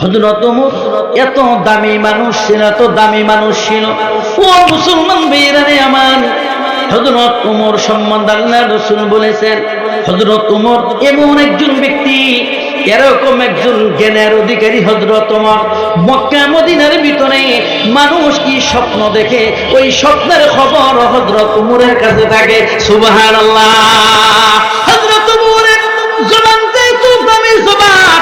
হযরত ওমর এত দামি মানুষ ছিল, এত দামি মানুষ ছিল। ও মুসলমান ভাইরা আমার, হযরত ওমর সম্বন্ধে আল্লাহর রাসূল বলেছেন, হযরত ওমর এমন একজন ব্যক্তি, এরকম একজন জ্ঞানের অধিকারী হযরত ওমর। মক্কা মদিনার ভিতরে মানুষ কি স্বপ্ন দেখে, ওই স্বপ্নের খবর হযরত ওমরের কাছে থাকে। সুবহানাল্লাহ। হযরত ওমরের জবান তো দামি জবান,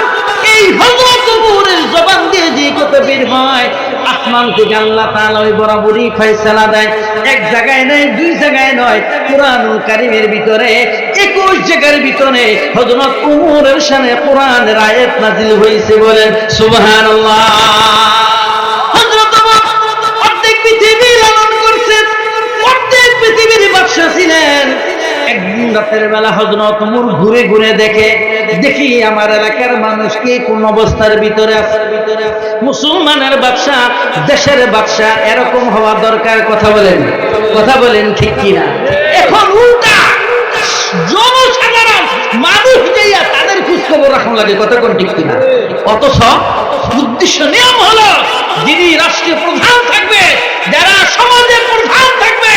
এই হযরত ওমরের জবান দিয়ে যে কথা বের হয়, আসমান থেকে আল্লাহ তাআলা ওই বরাবরই ফয়সালা দেয়। এক জায়গায় নয়, দুই জায়গায় নয়, কুরআনুল কারীমের ভিতরে 21 জায়গার ভিতরে হযরত ওমরের শানে কোরআনের আয়াত নাযিল হয়েছে। বলেন সুবহানাল্লাহ। হযরত ওমর অর্ধেক পৃথিবী লালন করছেন, অর্ধেক পৃথিবীর বাদশা ছিলেন। একদিন রাতের বেলা হযরত ওমর ঘুরে ঘুরে দেখি আমার এলাকার মানুষ কি কোন অবস্থার ভিতরে আছে। মুসলমানের বাদশা, দেশের বাদশা এরকম হওয়া দরকার। কথা বলেন ঠিক কিনা? এখন উল্টা জনসাধারণ মানুষ যাইয়া তাদের খোঁজ খবর রাখা লাগে। কথা কোন ঠিক কিনা? অথচ উদ্দেশ্য নিয়ম হলো, যিনি রাষ্ট্রীয় প্রধান থাকবে, যারা সমাজের প্রধান থাকবে,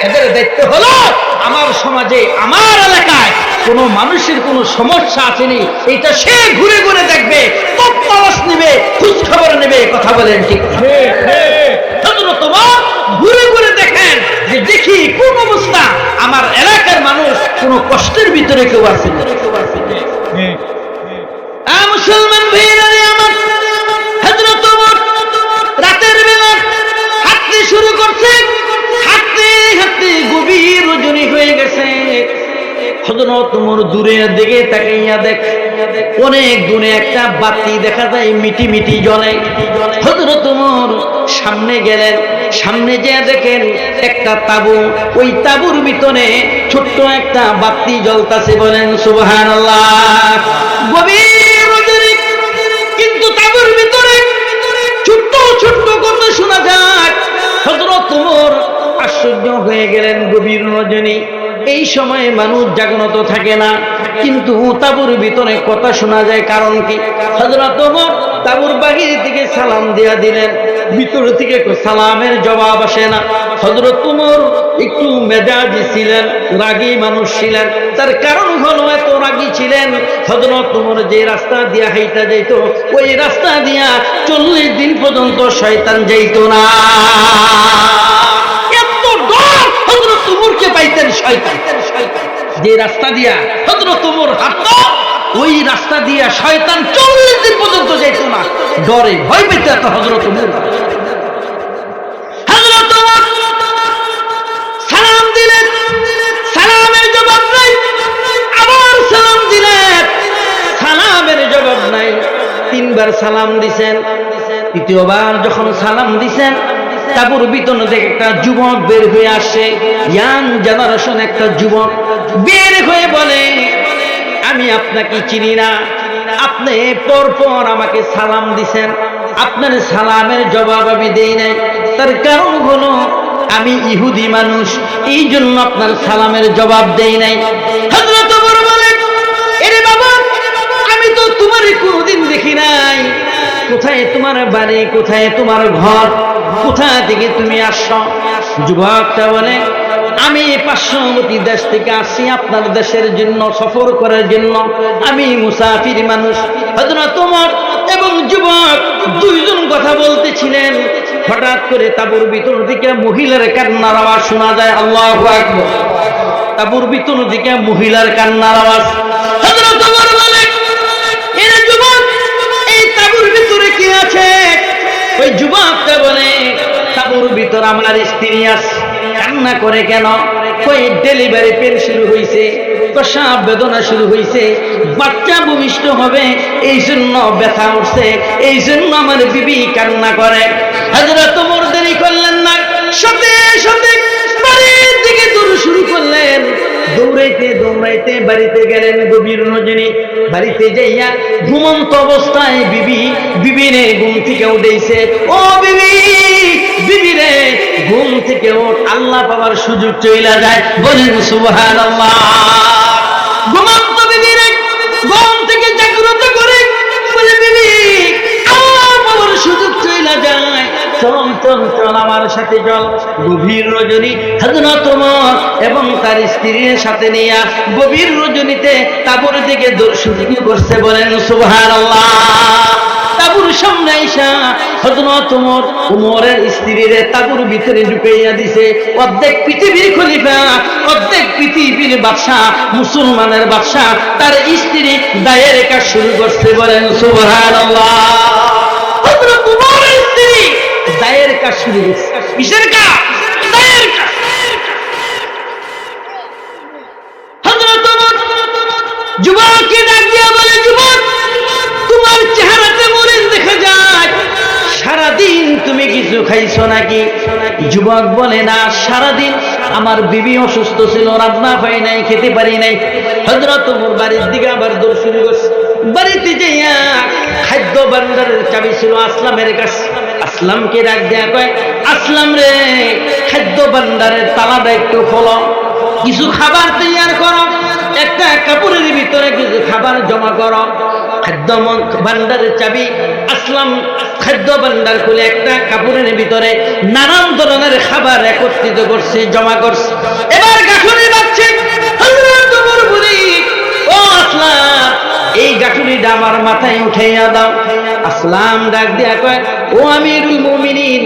এদের দায়িত্ব হলো আমার সমাজে, আমার এলাকায় কোন মানুষের কোন সমস্যা আসেনি, এটা সে ঘুরে ঘুরে দেখবে, তথ্যাভাস নেবে, খোঁজ খবর নেবে। কথা বলেন ঠিক? হযরত ওমর ঘুরে ঘুরে দেখেন যে দেখি কোন অবস্থা, আমার এলাকার মানুষ কোন কষ্টের ভিতরে কেউ আছে। মুসলমান ভাইরা আমার, হযরত ওমর রাতের বেলা হাঁটতে শুরু করছে, হাঁটতে হাঁটতে গভীর রজনী হয়ে গেছে। হযরত ওমর দূরের দিকে তাকাইয়া দেখে অনেক দূরে একটা বাতি দেখা যায়, মিটি মিটি জ্বলে। হযরত ওমর সামনে গেলেন, সামনে যেয়ে দেখেন একটা তাঁবু, ওই তাঁবুর ভিতরে ছোট্ট একটা বাতি জ্বলতাছে। বলেন সুবহানাল্লাহ। গভীর রজনী, কিন্তু তাঁবুর ভিতরে ছোট্ট ছোট্ট কথা শোনা যায়। হযরত ওমর আশ্চর্য হয়ে গেলেন। গভীর রজনী, এই সময়ে মানুষ জাগ্রত থাকে না, কিন্তু তাঁবুর ভিতরে কথা শোনা যায়। কারণ কি? হযরত ওমর তাঁবুর বাহির থেকে সালাম দিয়া দিলেন, ভিতর থেকে সালামের জবাব আসে না। হযরত ওমর একটু মেজাজি ছিলেন, রাগী মানুষ ছিলেন। তার কারণ হলো, এত রাগী ছিলেন, হযরত ওমর যে রাস্তা দিয়া হাইটা যাইত, ওই রাস্তা দিয়া 40 দিন পর্যন্ত শয়তান যাইত না। এত ডর হযরত ওমরকে পাইতেন শয়তান। যে রাস্তা দিয়া হযরত ওমর হাঁটতো, ওই রাস্তা দিয়া শয়তান 40 দিন পর্যন্ত যাইত না, ডরে ভয় পেত এত হযরত ওমর। হযরত ওমর সালাম দিলেন, সালামের জবাব নাই। আবার সালাম দিলেন, সালামের জবাব নাই। 3 বার সালাম দিছেন। তৃতীয়বার যখন সালাম দিছেন, তাঁবুর ভিতর থেকে একটা যুবক বের হয়ে আসে, ইয়াং জেনারেশন একটা যুবক বের হয়ে বলে, আমি আপনাকে চিনি না, আপনি পরপর আমাকে সালাম দিছেন, আপনার সালামের জবাব আমি দেই নাই। তার কারণ হলো আমি ইহুদি মানুষ, এই জন্য আপনার সালামের জবাব দেই নাই। হযরত ওমর বলেন, এরে বাবা, আমি তো তোমার কোনোদিন দেখি নাই। কোথায় তোমার বাড়ি, কোথায় তোমার ঘর, কোথা থেকে তুমি আসছো? যুবকটা বলে, আমি পার্শ্ববর্তী দেশ থেকে আসছি আপনার দেশের জন্য, সফর করার জন্য। আমি মুসাফির মানুষ। হযরত ওমর এবং যুবক দুইজন কথা বলতেছিলেন, হঠাৎ করে তাঁবুর ভিতর থেকে মহিলার কান্নার আওয়াজ শোনা যায়। আল্লাহু আকবার। তাঁবুর ভিতর থেকে মহিলার কান্নার আওয়াজ। হযরত ওমর বলে, এর যুবক, এই তাঁবুর ভিতরে কি আছে? ওই যুবকটা বলে, তাঁবুর ভিতর আমার স্ত্রী আছে। কান্না করে কেন? ওই ডেলিভারি পেন শুরু হয়েছে, প্রসব বেদনা শুরু হয়েছে, বাচ্চা ভূমিষ্ঠ হবে, এই জন্য ব্যথা উঠছে, এই জন্য আমার বিবি কান্না করে। হযরত ওমর দেরি করলেন না, সাথে সাথে বাড়ির দিকে দৌড় শুরু করলেন। দৌড়াইতে দৌড়াইতে বাড়িতে গেলেন। গভীর রজনী, বাড়িতে যাইয়া ঘুমন্ত অবস্থায় বিবিরে ঘুম থেকে উঠেছে। ও বিবি, বিবিরে ঘুম থেকে ওঠ, আল্লাহ পাওয়ার সুযোগ চলে যায়। বলেন সুবহানাল্লাহ। ঘুমন্ত বিবিরে ঘুম থেকে জাগ্রত করে বলে, বিবি, আল্লাহ চল চল চল আমার সাথে চল। গভীর রজনী হযরত ওমর এবং তার স্ত্রীর সাথে নিয়ে গভীর রজনীতে তাঁবুর দিকে দৌড় করছে, বলেন সুবহানাল্লাহ। তাঁবুর সামনে আইসা হযরত ওমর ওমরের স্ত্রীরে তাঁবুর ভিতরে ঢুকাইয়া দিছে। অর্ধেক পৃথিবীর খলিফা, অর্ধেক পৃথিবীর বাদশা, মুসলমানের বাদশা, তার স্ত্রী দায়ের কাজ শুরু করছে, বলেন সুবহানাল্লাহ। হযরত ওমরের স্ত্রী দায়ের কাজ শুরু করছে। কিসের কাজ? দায়ের কাজ। হযরত ওমর যুবককে ডাক দিয়া বলে, যুবক, তোমার চেহারাতে মলিন দেখা যায়, সারাদিন তুমি কিছু খাইছো নাকি? যুবক বলে, না, সারাদিন আমার বিবি অসুস্থ ছিল, রান্না পাই নাই, খেতে পারি নাই। হযরত ওমর বাড়ির দিকে আবার দৌড় শুরু করছে। বাড়িতে যাইয়া খাদ্য ভান্ডারের চাবি ছিল আসলামের কাছে। আসলামকে ডাক দেয়া কয়, আসলাম রে, খাদ্য ভান্ডারের তালাটা একটু খোলো, কিছু খাবার তৈরি করো, একটা কাপড়ের ভিতরে কিছু খাবার জমা করো। খাদ্য ভান্ডারের চাবি আসলাম খাদ্য ভান্ডার খুলে একটা কাপড়ের ভিতরে নানান ধরনের খাবার একত্রিত করছে, জমা করছে। এবার গাঠুরি বাজছে। হযরত ওমর বলি, ও আসলাম, এই গাঠুরিটা আমার মাথায় উঠাইয়া দাও। আসলাম ডাক দিয়া কয়, ও আমিরুল মুমিনিন,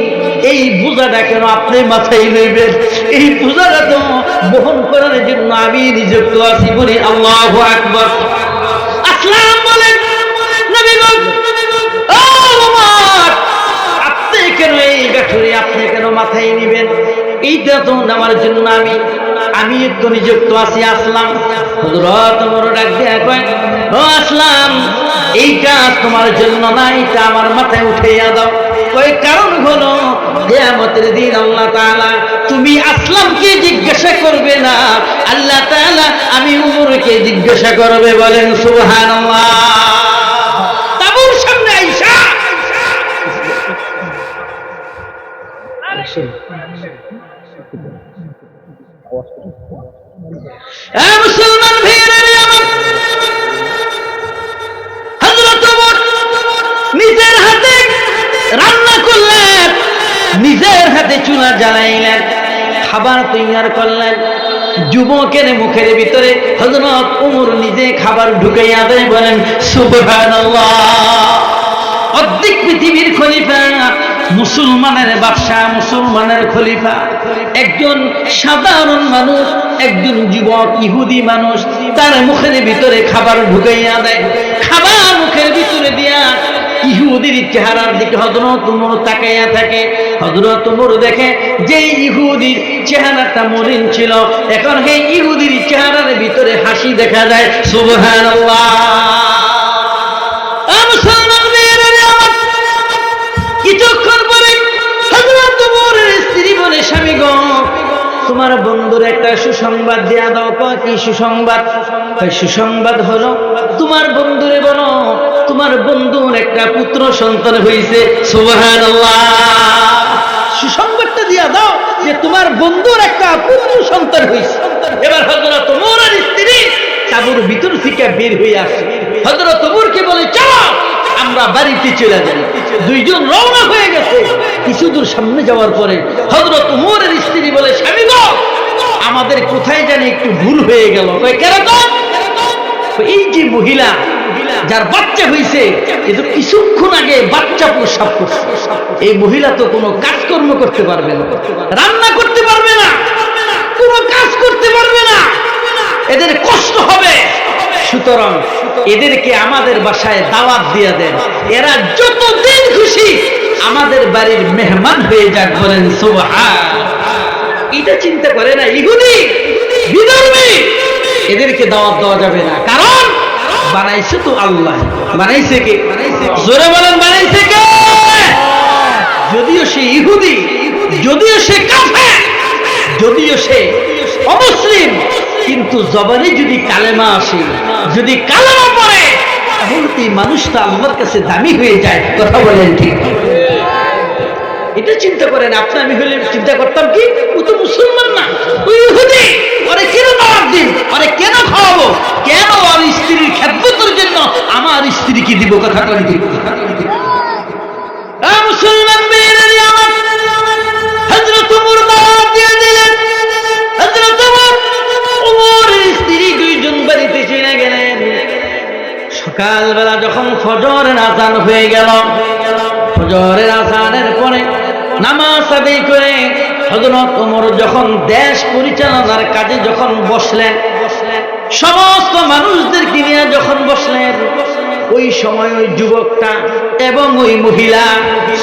এই বোঝাটা কেন আপনি মাথায় লইবেন? এই বোঝাটা তো বহন করার জন্য আমি নিযুক্ত আছি। বলি আল্লাহু আকবার। আসলাম বলেন, নবী গো, ও ওমর, আপনি কেন এই গাঠুরি আপনি কেন মাথায় নিবেন? এইটা তো আমার জন্য আমি তো নিযুক্ত আছি। আসলাম হযরত ওমর ডাক দিয়া কয়, ও আসলাম, এইটা তোমার জন্য না, এটা আমার মাথায় উঠাইয়া দাও। ওই কারণ হলো কিয়ামতের দিন আল্লাহ তাআলা তুমি আসলামকে জিজ্ঞাসা করবে না, আল্লাহ তাআলা আমি ওমরকে জিজ্ঞাসা করবে, বলেন সুবহানাল্লাহ। তাঁবুর সামনে আইসা মুসলমান ভাইয়েরা আমার, হযরত ওমর নিজের হাতে রান্না করলেন, নিজের হাতে চুলা জ্বালাইলেন, খাবার তৈরি করলেন। যুবকের মুখের ভিতরে হযরত ওমর নিজে খাবার ঢুকাইয়া দেয়, বলেন সুবহানাল্লাহ। অর্ধেক পৃথিবীর খলিফা, মুসলমানের বাদশা, মুসলমানের খলিফা, একজন সাধারণ মানুষ, একজন যুবক ইহুদি মানুষ, তার মুখের ভিতরে খাবার ঢুকাইয়া দেয়। খাবার মুখের ভিতরে দিয়া ইহুদির চেহারার দিকে হযরত ওমর তাকাইয়া থাকে। হযরত ওমর দেখে যে ইহুদির চেহারাটা মলিন ছিল, এখন সেই ইহুদির চেহারার ভিতরে হাসি দেখা যায়। সুবহানাল্লাহ। কিছুক্ষণ পরে হযরত ওমরের স্ত্রী বলে, স্বামী গো, তোমার বন্ধুর একটা সুসংবাদ দেয়া দাও। কি সুসংবাদ? সুসংবাদ হলো তোমার বন্ধুরে বলো তোমার বন্ধুর একটা পুত্র সন্তান হয়েছে। সুবহানাল্লাহ। সুসংবাদটা দিয়া দাও যে তোমার বন্ধুর একটা পুত্র সন্তান হয়েছে। এবার হযরত ওমরের স্ত্রী তাঁবুর ভিতর থেকে বের হয়ে আসে। হযরত ওমরকে বলে, চলো আমরা বাড়িতে চলে যাই। দুইজন রওনা হয়ে গেছে। কিছু দূর সামনে যাওয়ার পরে হযরত ওমরের স্ত্রী বলে, স্বামী গো, আমাদের কোথায় জানি একটু ভুল হয়ে গেল। এই যে মহিলা যার বাচ্চা হয়েছে, এ তো কিছুক্ষণ আগে বাচ্চা প্রসব করছে। এই মহিলা তো কোনো কাজকর্ম করতে পারবে না, রান্না করতে পারবে না, কোনো কাজ করতে পারবে না, এদের কষ্ট হবে। সুতরাং এদেরকে আমাদের বাসায় দাওয়াত দিয়ে দেন, এরা যতদিন খুশি আমাদের বাড়ির মেহমান হয়ে যাক, বলেন সুবহান। এটা চিন্তা করে না ইহুদি বিধর্মী, এদেরকে দাওয়াত দেওয়া যাবে না, কারণ বানাইছে তো আল্লাহ। বানাইছে কে? জোরে বলেন, বানাইছে কে? যদিও সে ইহুদি, যদিও সে কাফের, যদিও সে অমুসলিম, কিন্তু জবানে যদি কালেমা আসে, যদি কালেমা পড়ে, তাহলে এই মানুষটা আল্লাহর কাছে দামি হয়ে যায়। কথা বলেন ঠিক? এটা চিন্তা করেন। আপনি আমি হলে চিন্তা করতাম কি, ও তো মুসলমান না, ও ইহুদি, ওরে কেন দাওয়াত দিন, ওরে কেন খাওয়াবো, কেন ওর স্ত্রীর খেদমতের জন্য আমার স্ত্রীকে দিব? কথা বলি ঠিক? মুসলমান মেয়েরা আমার, ফজরের আযান হয়ে গেল। ফজরের আযানের পরে নামাজ আদায় করে হযরত ওমর যখন দেশ পরিচালনার কাজে যখন বসলেন, সমস্ত মানুষদেরকে নিয়ে যখন বসলেন, ওই সময় ওই যুবকটা এবং ওই মহিলা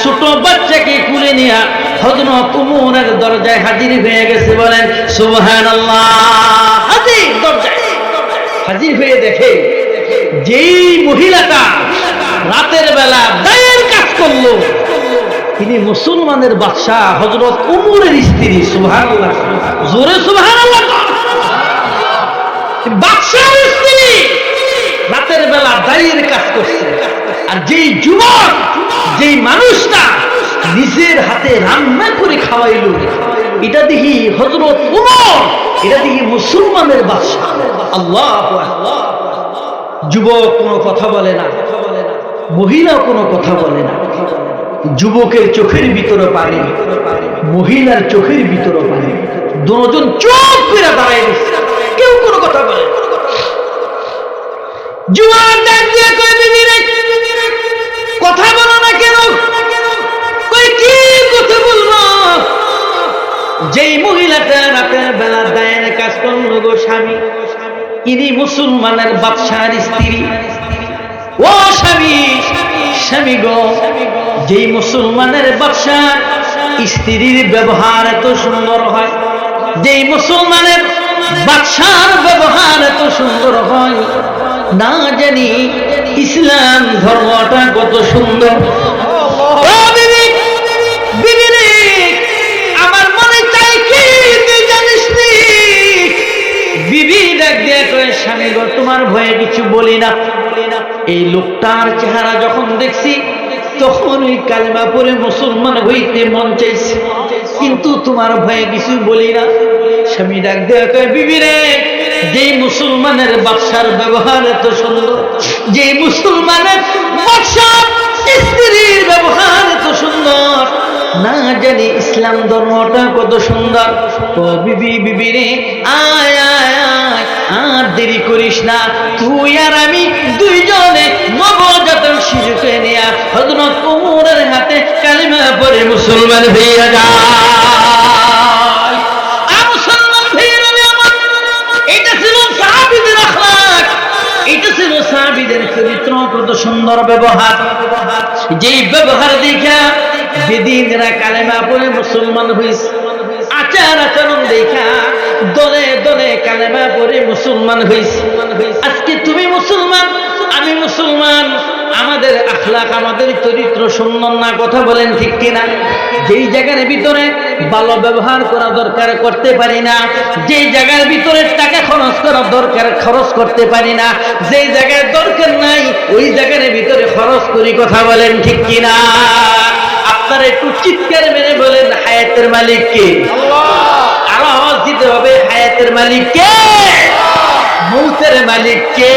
ছোট বাচ্চাকে কুলে নিয়ে হযরত ওমরের দরজায় হাজির হয়ে গেছে। বলেন সুবহানাল্লাহ। হাজির, দরজায় হাজির হয়ে দেখে যেই মহিলাটা রাতের বেলা দায়ের কাজ করলো, তিনি মুসলমানের বাদশাহ হযরত ওমরের স্ত্রী। সুবহানাল্লাহ, জোরে সুবহানাল্লাহ। বাদশার স্ত্রী রাতের বেলা দায়ের কাজ করছে। আর যেই যুবক, যেই মানুষটা নিজের হাতে রান্না করে খাওয়াইল, এটা দেখি হযরত ওমর, এটা দেখি মুসলমানের বাদশাহ। আল্লাহু আকবার। যুবক কোনো কথা বলে না, মহিলা কোনো কথা বলে না। যুবকের চোখের ভিতরে পানি, মহিলার চোখের ভিতরে পানি, দুজন চোখ করে দাঁড়ায় গেছে, কেউ কোনো কথা বলে না। যুবক ডাক দিয়ে কই, বিবি রে, কথা বলো না কেন? কই কি কথা বলবো? যেই মহিলাটা রাতের বেলা দায়ের কাজ করলো গো স্বামী, ইনি মুসলমানের বাদশার স্ত্রী। ও স্বামী, স্বামী গো, যেই মুসলমানের বাদশা স্ত্রীর ব্যবহার এত সুন্দর হয়, যেই মুসলমানের বাদশার ব্যবহার এত সুন্দর হয়, না জানি ইসলাম ধর্মটা কত সুন্দর। ও বিবি, বিবি রে, আমার মনে চাই কি তুই জানিস নি? বিবি ডাক দিয়ে কয়, স্বামী গো, তোমার ভয়ে কিছু বলি না। এই লোকটার চেহারা যখন দেখছি, তখন ওই কালেমা পড়ে মুসলমান হইতে মন চাইছে, কিন্তু তোমার ভয়ে কিছু বলি না। স্বামী ডাক দিয়ে কয়, বিবি রে, যেই মুসলমানের বাদশার ব্যবহার এত সুন্দর, যেই মুসলমানের বাদশার স্ত্রীর ব্যবহার এত সুন্দর, না জানি ইসলাম ধর্মটা কত সুন্দর। ও বিবি, বিবি রে, আয় আয় আয়, আর দেরি করিস না। তুই আর আমি দুইজনে নবজাতক শিশুকে নিয়ে হযরত ওমরের হাতে কালিমা পড়ে মুসলমান হয়ে যায়। মুসলমান হয়ে গেলে আমার, এটা ছিল সাহাবীদের আখলাক, এটা ছিল সাহাবীদের চরিত্র, কত সুন্দর ব্যবহার। যেই ব্যবহার দেখা বেদিনরা কালেমা পড়ে মুসলমান হয়েছে, আচার আচরণ দেখা দলে দলে কালেমা পড়ে মুসলমান হয়েছে। আজকে তুমি মুসলমান, আমি মুসলমান, আমাদের আখলাক, আমাদের চরিত্র সুন্দর না? কথা বলেন ঠিক কিনা? যেই জায়গার ভিতরে ভালো ব্যবহার করা দরকার করতে পারি না, যেই জায়গার ভিতরে টাকা খরচ করা দরকার খরচ করতে পারি না, যেই জায়গায় দরকার নাই ওই জায়গার ভিতরে খরচ করি। কথা বলেন ঠিক কিনা? আপনারা একটু চিৎকার মেরে বলেন, হায়াতের মালিক কে? আরো আওয়াজ দিতে হবে, হায়াতের মালিক কে? মৌতের মালিক কে?